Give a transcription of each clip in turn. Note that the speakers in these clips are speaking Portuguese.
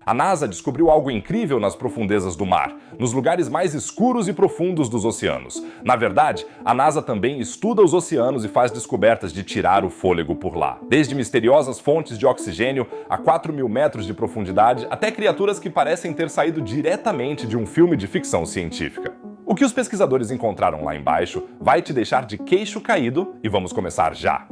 A NASA descobriu algo incrível nas profundezas do mar, nos lugares mais escuros e profundos dos oceanos. Na verdade, a NASA também estuda os oceanos e faz descobertas de tirar o fôlego por lá. Desde misteriosas fontes de oxigênio a 4.000 metros de profundidade, até criaturas que parecem ter saído diretamente de um filme de ficção científica. O que os pesquisadores encontraram lá embaixo vai te deixar de queixo caído e vamos começar já!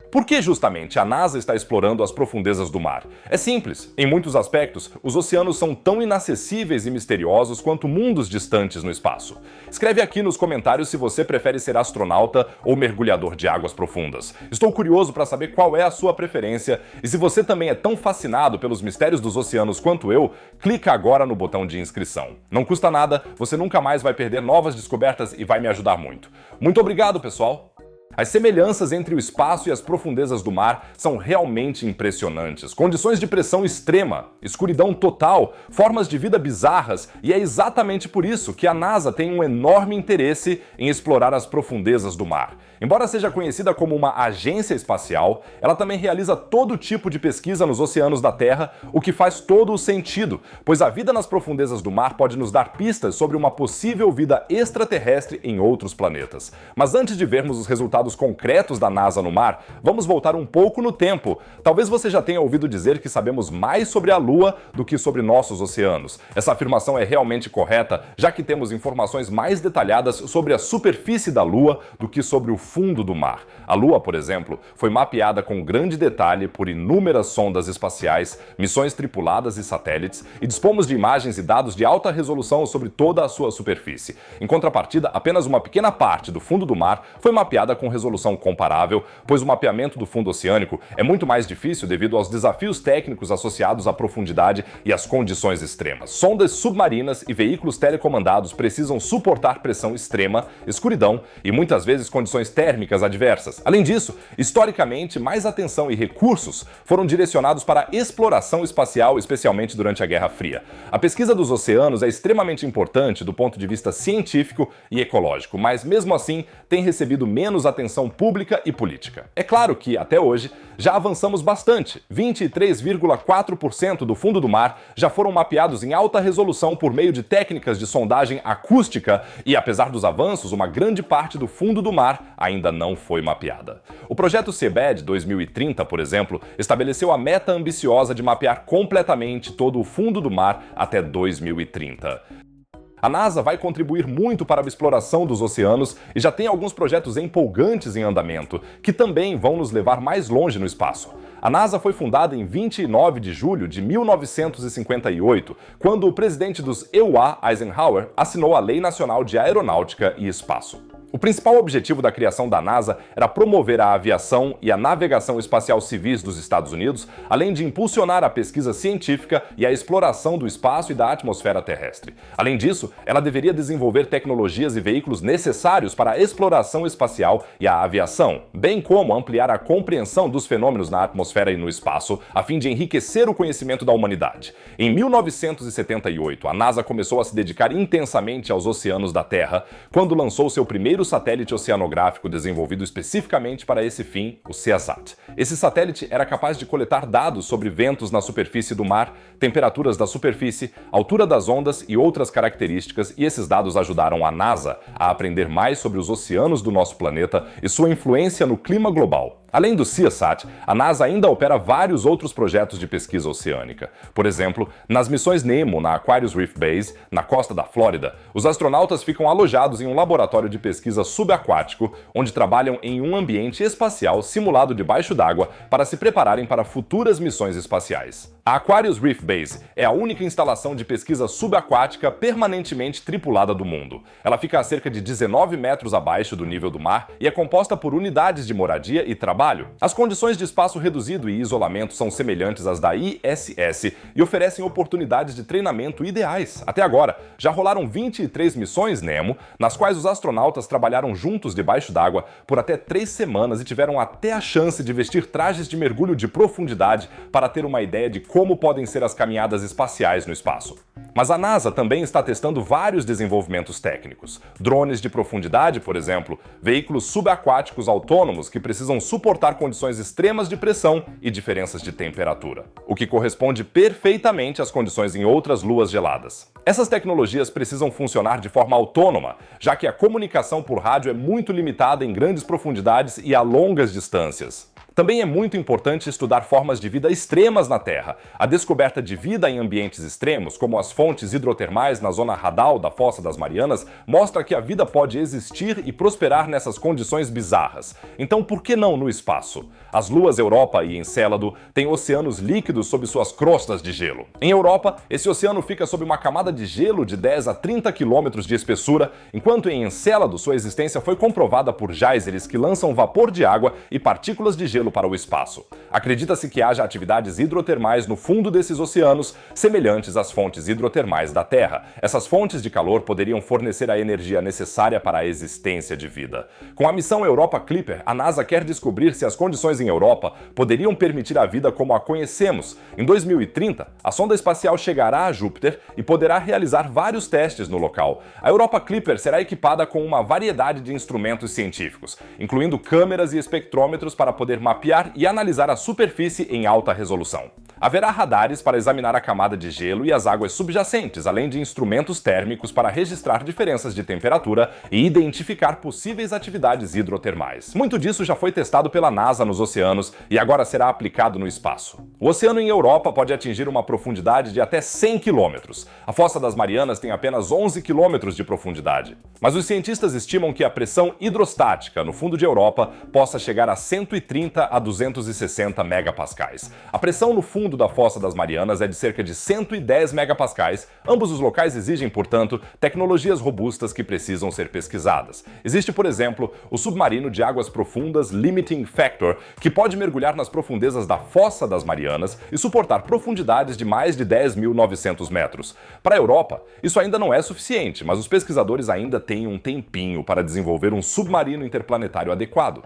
Por que justamente a NASA está explorando as profundezas do mar? É simples. Em muitos aspectos, os oceanos são tão inacessíveis e misteriosos quanto mundos distantes no espaço. Escreve aqui nos comentários se você prefere ser astronauta ou mergulhador de águas profundas. Estou curioso para saber qual é a sua preferência e se você também é tão fascinado pelos mistérios dos oceanos quanto eu, clica agora no botão de inscrição. Não custa nada, você nunca mais vai perder novas descobertas e vai me ajudar muito. Muito obrigado, pessoal! As semelhanças entre o espaço e as profundezas do mar são realmente impressionantes. Condições de pressão extrema, escuridão total, formas de vida bizarras, e é exatamente por isso que a NASA tem um enorme interesse em explorar as profundezas do mar. Embora seja conhecida como uma agência espacial, ela também realiza todo tipo de pesquisa nos oceanos da Terra, o que faz todo o sentido, pois a vida nas profundezas do mar pode nos dar pistas sobre uma possível vida extraterrestre em outros planetas. Mas antes de vermos os resultados concretos da NASA no mar, vamos voltar um pouco no tempo. Talvez você já tenha ouvido dizer que sabemos mais sobre a Lua do que sobre nossos oceanos. Essa afirmação é realmente correta, já que temos informações mais detalhadas sobre a superfície da Lua do que sobre o fundo do mar. A Lua, por exemplo, foi mapeada com grande detalhe por inúmeras sondas espaciais, missões tripuladas e satélites, e dispomos de imagens e dados de alta resolução sobre toda a sua superfície. Em contrapartida, apenas uma pequena parte do fundo do mar foi mapeada com resolução comparável, pois o mapeamento do fundo oceânico é muito mais difícil devido aos desafios técnicos associados à profundidade e às condições extremas. Sondas submarinas e veículos telecomandados precisam suportar pressão extrema, escuridão e muitas vezes condições térmicas adversas. Além disso, historicamente, mais atenção e recursos foram direcionados para a exploração espacial, especialmente durante a Guerra Fria. A pesquisa dos oceanos é extremamente importante do ponto de vista científico e ecológico, mas mesmo assim tem recebido menos atenção pública e política. É claro que, até hoje, já avançamos bastante. 23,4% do fundo do mar já foram mapeados em alta resolução por meio de técnicas de sondagem acústica e, apesar dos avanços, uma grande parte do fundo do mar ainda não foi mapeada. O projeto Seabed 2030, por exemplo, estabeleceu a meta ambiciosa de mapear completamente todo o fundo do mar até 2030. A NASA vai contribuir muito para a exploração dos oceanos e já tem alguns projetos empolgantes em andamento, que também vão nos levar mais longe no espaço. A NASA foi fundada em 29 de julho de 1958, quando o presidente dos EUA, Eisenhower, assinou a Lei Nacional de Aeronáutica e Espaço. O principal objetivo da criação da NASA era promover a aviação e a navegação espacial civis dos Estados Unidos, além de impulsionar a pesquisa científica e a exploração do espaço e da atmosfera terrestre. Além disso, ela deveria desenvolver tecnologias e veículos necessários para a exploração espacial e a aviação, bem como ampliar a compreensão dos fenômenos na atmosfera e no espaço, a fim de enriquecer o conhecimento da humanidade. Em 1978, a NASA começou a se dedicar intensamente aos oceanos da Terra, quando lançou seu primeiro satélite oceanográfico desenvolvido especificamente para esse fim, o CEASAT. Esse satélite era capaz de coletar dados sobre ventos na superfície do mar, temperaturas da superfície, altura das ondas e outras características, e esses dados ajudaram a NASA a aprender mais sobre os oceanos do nosso planeta e sua influência no clima global. Além do CEASAT, a NASA ainda opera vários outros projetos de pesquisa oceânica. Por exemplo, nas missões NEMO na Aquarius Reef Base, na costa da Flórida, os astronautas ficam alojados em um laboratório de pesquisa subaquático, onde trabalham em um ambiente espacial simulado debaixo d'água para se prepararem para futuras missões espaciais. A Aquarius Reef Base é a única instalação de pesquisa subaquática permanentemente tripulada do mundo. Ela fica a cerca de 19 metros abaixo do nível do mar e é composta por unidades de moradia e trabalho. As condições de espaço reduzido e isolamento são semelhantes às da ISS e oferecem oportunidades de treinamento ideais. Até agora, já rolaram 23 missões NEMO, nas quais os astronautas trabalharam juntos debaixo d'água por até 3 semanas e tiveram até a chance de vestir trajes de mergulho de profundidade para ter uma ideia de como podem ser as caminhadas espaciais no espaço. Mas a NASA também está testando vários desenvolvimentos técnicos. Drones de profundidade, por exemplo, veículos subaquáticos autônomos que precisam suportar condições extremas de pressão e diferenças de temperatura, o que corresponde perfeitamente às condições em outras luas geladas. Essas tecnologias precisam funcionar de forma autônoma, já que a comunicação por rádio é muito limitada em grandes profundidades e a longas distâncias. Também é muito importante estudar formas de vida extremas na Terra. A descoberta de vida em ambientes extremos, como as fontes hidrotermais na zona Radal da Fossa das Marianas, mostra que a vida pode existir e prosperar nessas condições bizarras. Então, por que não no espaço? As luas Europa e Encélado têm oceanos líquidos sob suas crostas de gelo. Em Europa, esse oceano fica sob uma camada de gelo de 10 a 30 quilômetros de espessura, enquanto em Encélado sua existência foi comprovada por geysers que lançam vapor de água e partículas de gelo para o espaço. Acredita-se que haja atividades hidrotermais no fundo desses oceanos, semelhantes às fontes hidrotermais da Terra. Essas fontes de calor poderiam fornecer a energia necessária para a existência de vida. Com a missão Europa Clipper, a NASA quer descobrir se as condições em Europa poderiam permitir a vida como a conhecemos. Em 2030, a sonda espacial chegará a Júpiter e poderá realizar vários testes no local. A Europa Clipper será equipada com uma variedade de instrumentos científicos, incluindo câmeras e espectrômetros para poder mapear e analisar a superfície em alta resolução. Haverá radares para examinar a camada de gelo e as águas subjacentes, além de instrumentos térmicos para registrar diferenças de temperatura e identificar possíveis atividades hidrotermais. Muito disso já foi testado pela NASA nos oceanos e agora será aplicado no espaço. O oceano em Europa pode atingir uma profundidade de até 100 quilômetros. A Fossa das Marianas tem apenas 11 quilômetros de profundidade. Mas os cientistas estimam que a pressão hidrostática no fundo de Europa possa chegar a 130 a 260 megapascais. A pressão no fundo da Fossa das Marianas é de cerca de 110 megapascais. Ambos os locais exigem, portanto, tecnologias robustas que precisam ser pesquisadas. Existe, por exemplo, o submarino de águas profundas Limiting Factor, que pode mergulhar nas profundezas da Fossa das Marianas e suportar profundidades de mais de 10.900 metros. Para a Europa, isso ainda não é suficiente, mas os pesquisadores ainda têm um tempinho para desenvolver um submarino interplanetário adequado.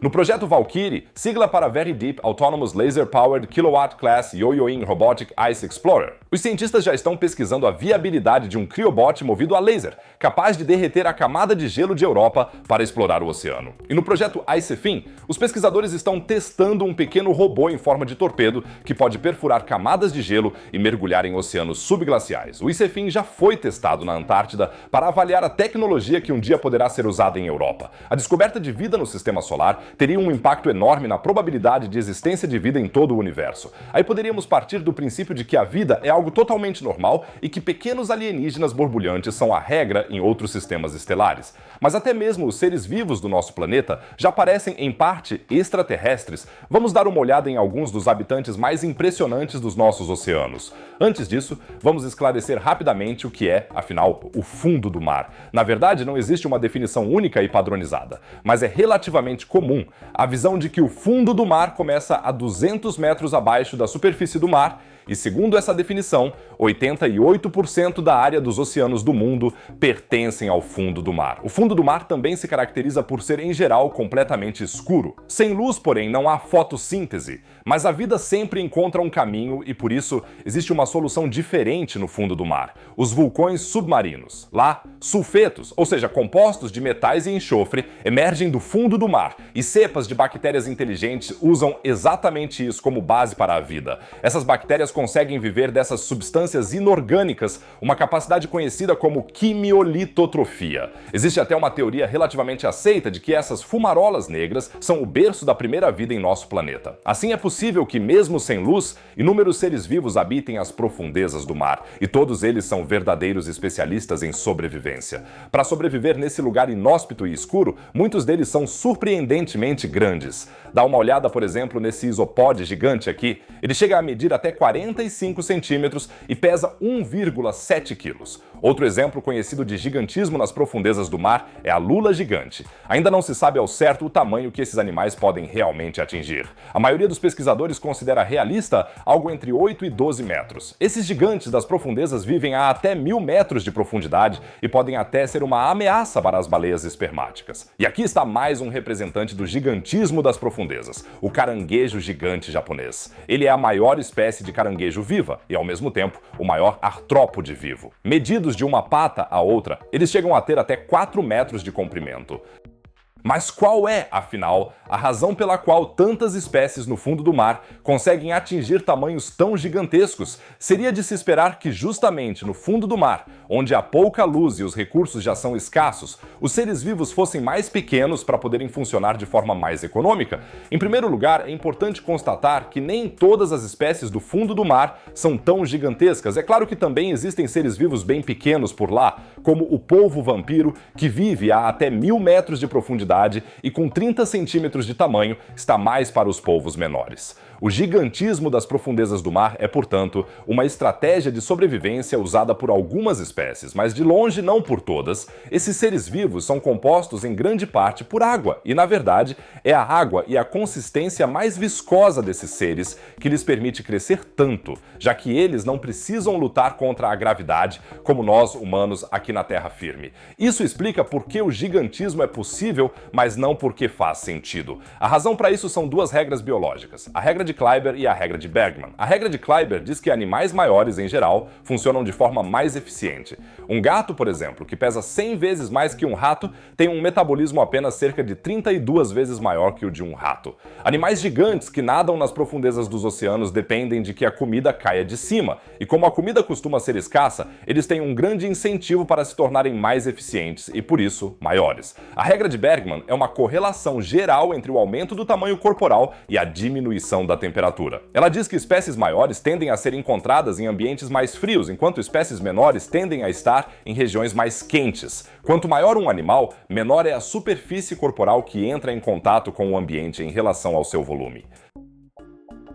No projeto Valkyrie, sigla para Very Deep Autonomous Laser Powered Kilowatt Class Yo-Yoing Robotic Ice Explorer, os cientistas já estão pesquisando a viabilidade de um criobot movido a laser, capaz de derreter a camada de gelo de Europa para explorar o oceano. E no projeto ICEFIN, os pesquisadores estão testando um pequeno robô em forma de torpedo que pode perfurar camadas de gelo e mergulhar em oceanos subglaciais. O ICEFIN já foi testado na Antártida para avaliar a tecnologia que um dia poderá ser usada em Europa. A descoberta de vida no sistema solar teria um impacto enorme na probabilidade de existência de vida em todo o universo. Aí poderíamos partir do princípio de que a vida é algo totalmente normal e que pequenos alienígenas borbulhantes são a regra em outros sistemas estelares. Mas até mesmo os seres vivos do nosso planeta já parecem, em parte, extraterrestres. Vamos dar uma olhada em alguns dos habitantes mais impressionantes dos nossos oceanos. Antes disso, vamos esclarecer rapidamente o que é, afinal, o fundo do mar. Na verdade, não existe uma definição única e padronizada, mas é relativamente comum a visão de que o fundo do mar começa a 200 metros abaixo da superfície do mar e, segundo essa definição, 88% da área dos oceanos do mundo pertencem ao fundo do mar. O fundo do mar também se caracteriza por ser, em geral, completamente escuro. Sem luz, porém, não há fotossíntese, mas a vida sempre encontra um caminho e, por isso, existe uma solução diferente no fundo do mar: os vulcões submarinos. Lá, sulfetos, ou seja, compostos de metais e enxofre, emergem do fundo do mar e cepas de bactérias inteligentes usam exatamente isso como base para a vida. Essas bactérias conseguem viver dessas substâncias inorgânicas, uma capacidade conhecida como quimiolitotrofia. Existe até uma teoria relativamente aceita de que essas fumarolas negras são o berço da primeira vida em nosso planeta. Assim, é possível que, mesmo sem luz, inúmeros seres vivos habitem as profundezas do mar, e todos eles são verdadeiros especialistas em sobrevivência. Para sobreviver nesse lugar inóspito e escuro, muitos deles são surpreendentemente grandes. Dá uma olhada, por exemplo, nesse isopode gigante aqui. Ele chega a medir até 45 centímetros e pesa 1,7 quilos. Outro exemplo conhecido de gigantismo nas profundezas do mar é a lula gigante. Ainda não se sabe ao certo o tamanho que esses animais podem realmente atingir. A maioria dos pesquisadores considera realista algo entre 8 e 12 metros. Esses gigantes das profundezas vivem a até 1.000 metros de profundidade e podem até ser uma ameaça para as baleias espermáticas. E aqui está mais um representante do gigantismo das profundezas, o caranguejo gigante japonês. Ele é a maior espécie de caranguejo caranguejo viva e, ao mesmo tempo, o maior artrópode vivo. Medidos de uma pata a outra, eles chegam a ter até 4 metros de comprimento. Mas qual é, afinal, a razão pela qual tantas espécies no fundo do mar conseguem atingir tamanhos tão gigantescos? Seria de se esperar que justamente no fundo do mar, onde há pouca luz e os recursos já são escassos, os seres vivos fossem mais pequenos para poderem funcionar de forma mais econômica? Em primeiro lugar, é importante constatar que nem todas as espécies do fundo do mar são tão gigantescas. É claro que também existem seres vivos bem pequenos por lá, como o polvo-vampiro, que vive a até 1000 metros de profundidade e com 30 centímetros de tamanho está mais para os polvos menores. O gigantismo das profundezas do mar é, portanto, uma estratégia de sobrevivência usada por algumas espécies, mas de longe não por todas. Esses seres vivos são compostos em grande parte por água e, na verdade, é a água e a consistência mais viscosa desses seres que lhes permite crescer tanto, já que eles não precisam lutar contra a gravidade como nós, humanos, aqui na Terra firme. Isso explica por que o gigantismo é possível, mas não porque faz sentido. A razão para isso são duas regras biológicas, a regra de Kleiber e a regra de Bergman. A regra de Kleiber diz que animais maiores, em geral, funcionam de forma mais eficiente. Um gato, por exemplo, que pesa 100 vezes mais que um rato, tem um metabolismo apenas cerca de 32 vezes maior que o de um rato. Animais gigantes que nadam nas profundezas dos oceanos dependem de que a comida caia de cima, e como a comida costuma ser escassa, eles têm um grande incentivo para se tornarem mais eficientes e, por isso, maiores. A regra de Bergman é uma correlação geral entre o aumento do tamanho corporal e a diminuição da temperatura. Ela diz que espécies maiores tendem a ser encontradas em ambientes mais frios, enquanto espécies menores tendem a estar em regiões mais quentes. Quanto maior um animal, menor é a superfície corporal que entra em contato com o ambiente em relação ao seu volume.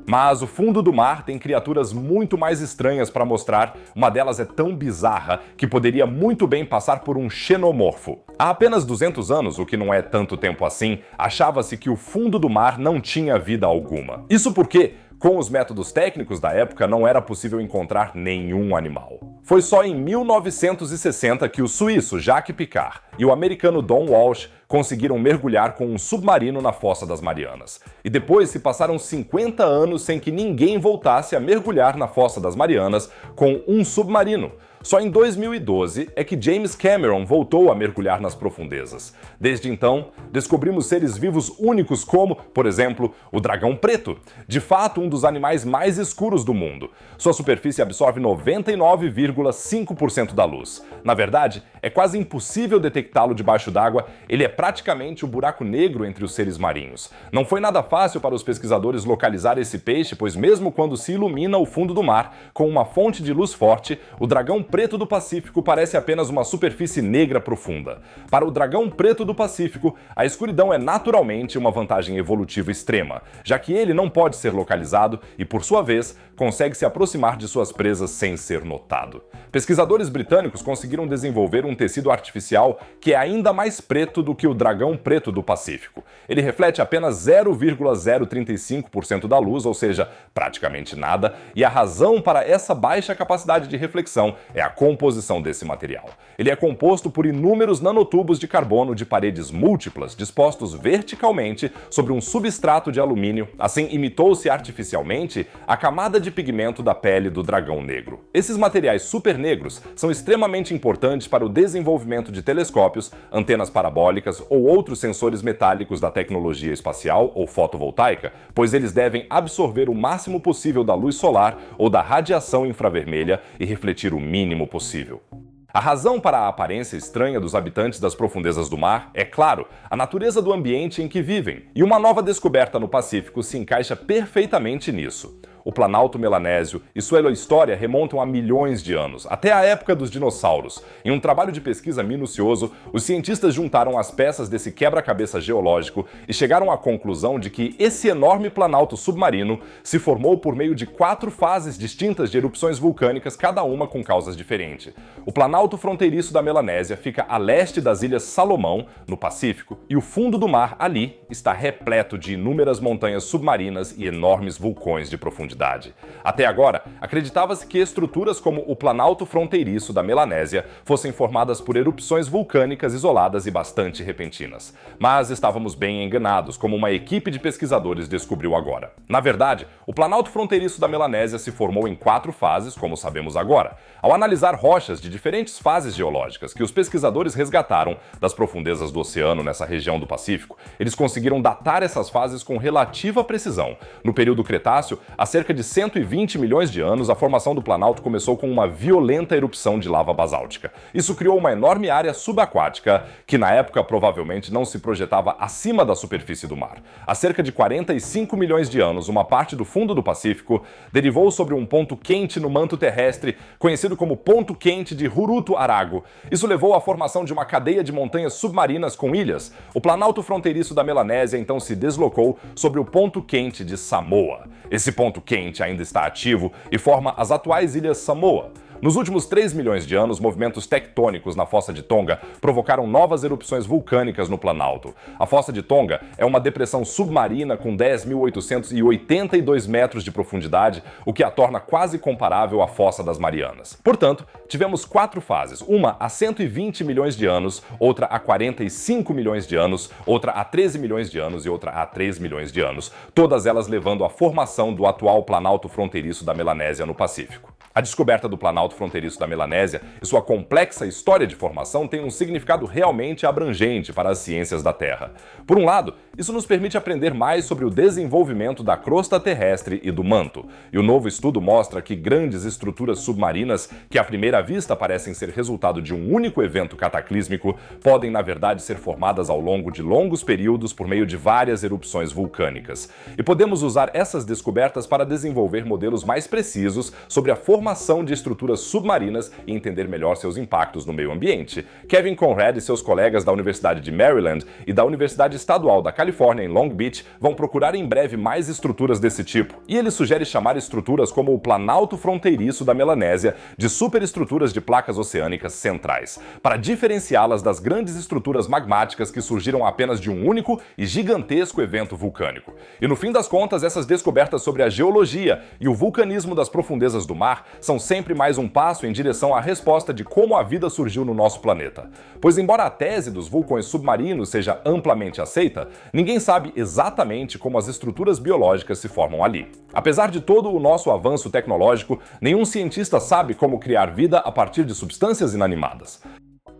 Mas o fundo do mar tem criaturas muito mais estranhas para mostrar. Uma delas é tão bizarra que poderia muito bem passar por um xenomorfo. Há apenas 200 anos, o que não é tanto tempo assim, achava-se que o fundo do mar não tinha vida alguma. Isso porque, com os métodos técnicos da época, não era possível encontrar nenhum animal. Foi só em 1960 que o suíço Jacques Piccard e o americano Don Walsh conseguiram mergulhar com um submarino na Fossa das Marianas. E depois se passaram 50 anos sem que ninguém voltasse a mergulhar na Fossa das Marianas com um submarino. Só em 2012 é que James Cameron voltou a mergulhar nas profundezas. Desde então, descobrimos seres vivos únicos como, por exemplo, o dragão preto, de fato um dos animais mais escuros do mundo. Sua superfície absorve 99,5% da luz. Na verdade, é quase impossível detectá-lo debaixo d'água, ele é praticamente o buraco negro entre os seres marinhos. Não foi nada fácil para os pesquisadores localizar esse peixe, pois mesmo quando se ilumina o fundo do mar com uma fonte de luz forte, o dragão preto do Pacífico parece apenas uma superfície negra profunda. Para o dragão preto do Pacífico, a escuridão é naturalmente uma vantagem evolutiva extrema, já que ele não pode ser localizado e, por sua vez, consegue se aproximar de suas presas sem ser notado. Pesquisadores britânicos conseguiram desenvolver um tecido artificial que é ainda mais preto do que o dragão preto do Pacífico. Ele reflete apenas 0,035% da luz, ou seja, praticamente nada, e a razão para essa baixa capacidade de reflexão é a composição desse material. Ele é composto por inúmeros nanotubos de carbono de paredes múltiplas dispostos verticalmente sobre um substrato de alumínio. Assim, imitou-se artificialmente a camada de pigmento da pele do dragão negro. Esses materiais supernegros são extremamente importantes para o desenvolvimento de telescópios, antenas parabólicas ou outros sensores metálicos da tecnologia espacial ou fotovoltaica, pois eles devem absorver o máximo possível da luz solar ou da radiação infravermelha e refletir o mínimo possível. A razão para a aparência estranha dos habitantes das profundezas do mar é, claro, a natureza do ambiente em que vivem, e uma nova descoberta no Pacífico se encaixa perfeitamente nisso. O Planalto Melanésio e sua história remontam a milhões de anos, até a época dos dinossauros. Em um trabalho de pesquisa minucioso, os cientistas juntaram as peças desse quebra-cabeça geológico e chegaram à conclusão de que esse enorme planalto submarino se formou por meio de 4 fases distintas de erupções vulcânicas, cada uma com causas diferentes. O planalto fronteiriço da Melanésia fica a leste das Ilhas Salomão, no Pacífico, e o fundo do mar ali está repleto de inúmeras montanhas submarinas e enormes vulcões de profundidade. profundidade. Até agora, acreditava-se que estruturas como o Planalto Fronteiriço da Melanésia fossem formadas por erupções vulcânicas isoladas e bastante repentinas. Mas estávamos bem enganados, como uma equipe de pesquisadores descobriu agora. Na verdade, o Planalto Fronteiriço da Melanésia se formou em 4 fases, como sabemos agora. Ao analisar rochas de diferentes fases geológicas que os pesquisadores resgataram das profundezas do oceano nessa região do Pacífico, eles conseguiram datar essas fases com relativa precisão. No período Cretáceo, há cerca de 120 milhões de anos, a formação do Planalto começou com uma violenta erupção de lava basáltica. Isso criou uma enorme área subaquática que, na época, provavelmente não se projetava acima da superfície do mar. Há cerca de 45 milhões de anos, uma parte do fundo do Pacífico derivou sobre um ponto quente no manto terrestre, conhecido como Ponto Quente de Hurutu-Arago. Isso levou à formação de uma cadeia de montanhas submarinas com ilhas. O Planalto Fronteiriço da Melanésia então se deslocou sobre o Ponto Quente de Samoa. Esse ponto quente ainda está ativo e forma as atuais ilhas Samoa. Nos últimos 3 milhões de anos, movimentos tectônicos na Fossa de Tonga provocaram novas erupções vulcânicas no Planalto. A Fossa de Tonga é uma depressão submarina com 10.882 metros de profundidade, o que a torna quase comparável à Fossa das Marianas. Portanto, tivemos 4 fases, uma há 120 milhões de anos, outra há 45 milhões de anos, outra há 13 milhões de anos e outra há 3 milhões de anos, todas elas levando à formação do atual Planalto Fronteiriço da Melanésia no Pacífico. A descoberta do Planalto Fronteiriço da Melanésia e sua complexa história de formação tem um significado realmente abrangente para as ciências da Terra. Por um lado, isso nos permite aprender mais sobre o desenvolvimento da crosta terrestre e do manto. E o novo estudo mostra que grandes estruturas submarinas, que à primeira vista parecem ser resultado de um único evento cataclísmico, podem na verdade ser formadas ao longo de longos períodos por meio de várias erupções vulcânicas. E podemos usar essas descobertas para desenvolver modelos mais precisos sobre a formação de estruturas submarinas e entender melhor seus impactos no meio ambiente. Kevin Conrad e seus colegas da Universidade de Maryland e da Universidade Estadual da Califórnia em Long Beach vão procurar em breve mais estruturas desse tipo. E ele sugere chamar estruturas como o Planalto Fronteiriço da Melanésia de superestruturas de placas oceânicas centrais, para diferenciá-las das grandes estruturas magmáticas que surgiram apenas de um único e gigantesco evento vulcânico. E no fim das contas, essas descobertas sobre a geologia e o vulcanismo das profundezas do mar são sempre mais um passo em direção à resposta de como a vida surgiu no nosso planeta. Pois embora a tese dos vulcões submarinos seja amplamente aceita, ninguém sabe exatamente como as estruturas biológicas se formam ali. Apesar de todo o nosso avanço tecnológico, nenhum cientista sabe como criar vida a partir de substâncias inanimadas.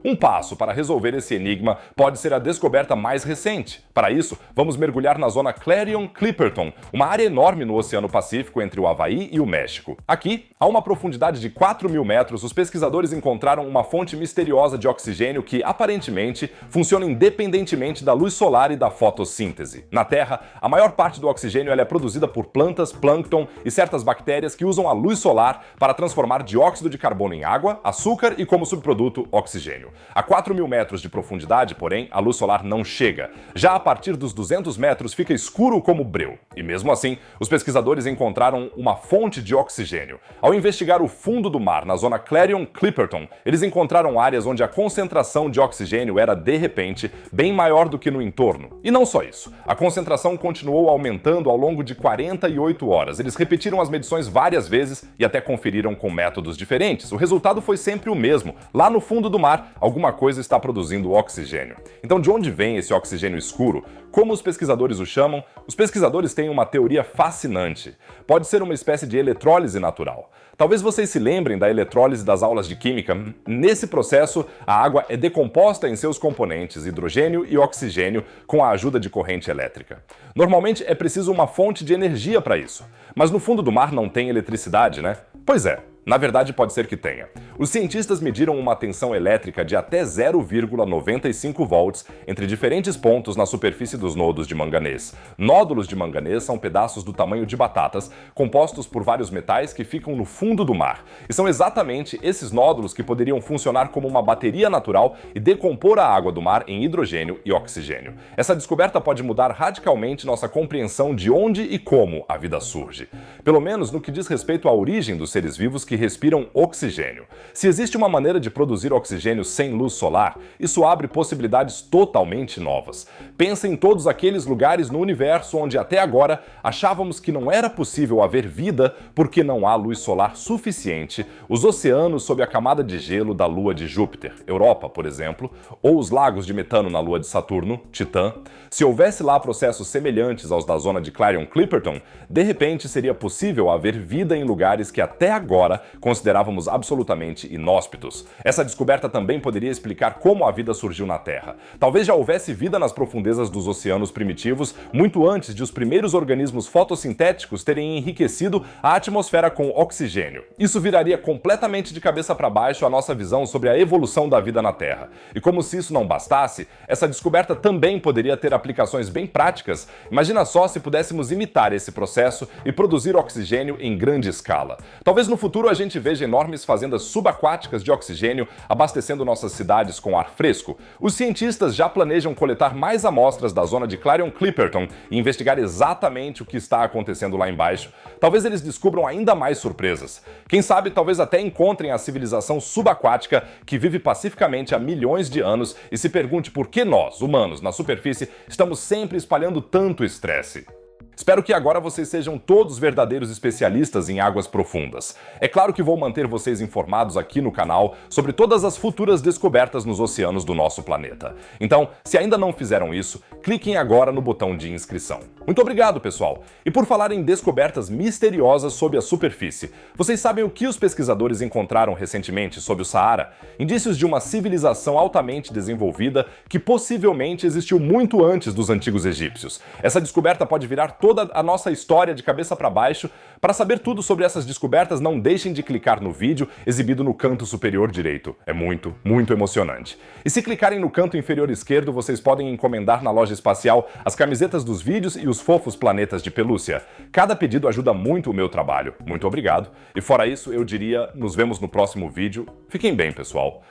Um passo para resolver esse enigma pode ser a descoberta mais recente. Para isso, vamos mergulhar na zona Clarion-Clipperton, uma área enorme no Oceano Pacífico entre o Havaí e o México. Aqui, a uma profundidade de 4.000 metros, os pesquisadores encontraram uma fonte misteriosa de oxigênio que, aparentemente, funciona independentemente da luz solar e da fotossíntese. Na Terra, a maior parte do oxigênio é produzida por plantas, plâncton e certas bactérias que usam a luz solar para transformar dióxido de carbono em água, açúcar e, como subproduto, oxigênio. A 4.000 metros de profundidade, porém, a luz solar não chega. Já a partir dos 200 metros fica escuro como breu. E mesmo assim, os pesquisadores encontraram uma fonte de oxigênio. Ao investigar o fundo do mar na zona Clarion-Clipperton, eles encontraram áreas onde a concentração de oxigênio era, de repente, bem maior do que no entorno. E não só isso. A concentração continuou aumentando ao longo de 48 horas. Eles repetiram as medições várias vezes e até conferiram com métodos diferentes. O resultado foi sempre o mesmo. Lá no fundo do mar, alguma coisa está produzindo oxigênio. Então, de onde vem esse oxigênio escuro? Como os pesquisadores o chamam? Os pesquisadores têm uma teoria fascinante. Pode ser uma espécie de eletrólise natural. Talvez vocês se lembrem da eletrólise das aulas de química. Nesse processo, a água é decomposta em seus componentes, hidrogênio e oxigênio, com a ajuda de corrente elétrica. Normalmente é preciso uma fonte de energia para isso. Mas no fundo do mar não tem eletricidade, né? Pois é. Na verdade, pode ser que tenha. Os cientistas mediram uma tensão elétrica de até 0,95 volts entre diferentes pontos na superfície dos nodos de manganês. Nódulos de manganês são pedaços do tamanho de batatas, compostos por vários metais que ficam no fundo do mar. E são exatamente esses nódulos que poderiam funcionar como uma bateria natural e decompor a água do mar em hidrogênio e oxigênio. Essa descoberta pode mudar radicalmente nossa compreensão de onde e como a vida surge. Pelo menos no que diz respeito à origem dos seres vivos que que respiram oxigênio. Se existe uma maneira de produzir oxigênio sem luz solar, isso abre possibilidades totalmente novas. Pensa em todos aqueles lugares no universo onde até agora achávamos que não era possível haver vida porque não há luz solar suficiente, os oceanos sob a camada de gelo da Lua de Júpiter, Europa, por exemplo, ou os lagos de metano na Lua de Saturno, Titã. Se houvesse lá processos semelhantes aos da zona de Clarion-Clipperton, de repente seria possível haver vida em lugares que até agora considerávamos absolutamente inóspitos. Essa descoberta também poderia explicar como a vida surgiu na Terra. Talvez já houvesse vida nas profundezas dos oceanos primitivos, muito antes de os primeiros organismos fotossintéticos terem enriquecido a atmosfera com oxigênio. Isso viraria completamente de cabeça para baixo a nossa visão sobre a evolução da vida na Terra. E como se isso não bastasse, essa descoberta também poderia ter aplicações bem práticas. Imagina só se pudéssemos imitar esse processo e produzir oxigênio em grande escala. Talvez no futuro a gente veja enormes fazendas subaquáticas de oxigênio abastecendo nossas cidades com ar fresco. Os cientistas já planejam coletar mais amostras da zona de Clarion-Clipperton e investigar exatamente o que está acontecendo lá embaixo. Talvez eles descubram ainda mais surpresas. Quem sabe, talvez até encontrem a civilização subaquática que vive pacificamente há milhões de anos e se pergunte por que nós, humanos, na superfície, estamos sempre espalhando tanto estresse. Espero que agora vocês sejam todos verdadeiros especialistas em águas profundas. É claro que vou manter vocês informados aqui no canal sobre todas as futuras descobertas nos oceanos do nosso planeta. Então, se ainda não fizeram isso, cliquem agora no botão de inscrição. Muito obrigado, pessoal! E por falar em descobertas misteriosas sob a superfície, vocês sabem o que os pesquisadores encontraram recentemente sob o Saara? Indícios de uma civilização altamente desenvolvida que possivelmente existiu muito antes dos antigos egípcios. Essa descoberta pode virar toda a nossa história de cabeça para baixo. Para saber tudo sobre essas descobertas, não deixem de clicar no vídeo exibido no canto superior direito. É muito, muito emocionante. E se clicarem no canto inferior esquerdo, vocês podem encomendar na loja espacial as camisetas dos vídeos e os fofos planetas de pelúcia. Cada pedido ajuda muito o meu trabalho. Muito obrigado. E fora isso, eu diria, nos vemos no próximo vídeo. Fiquem bem, pessoal.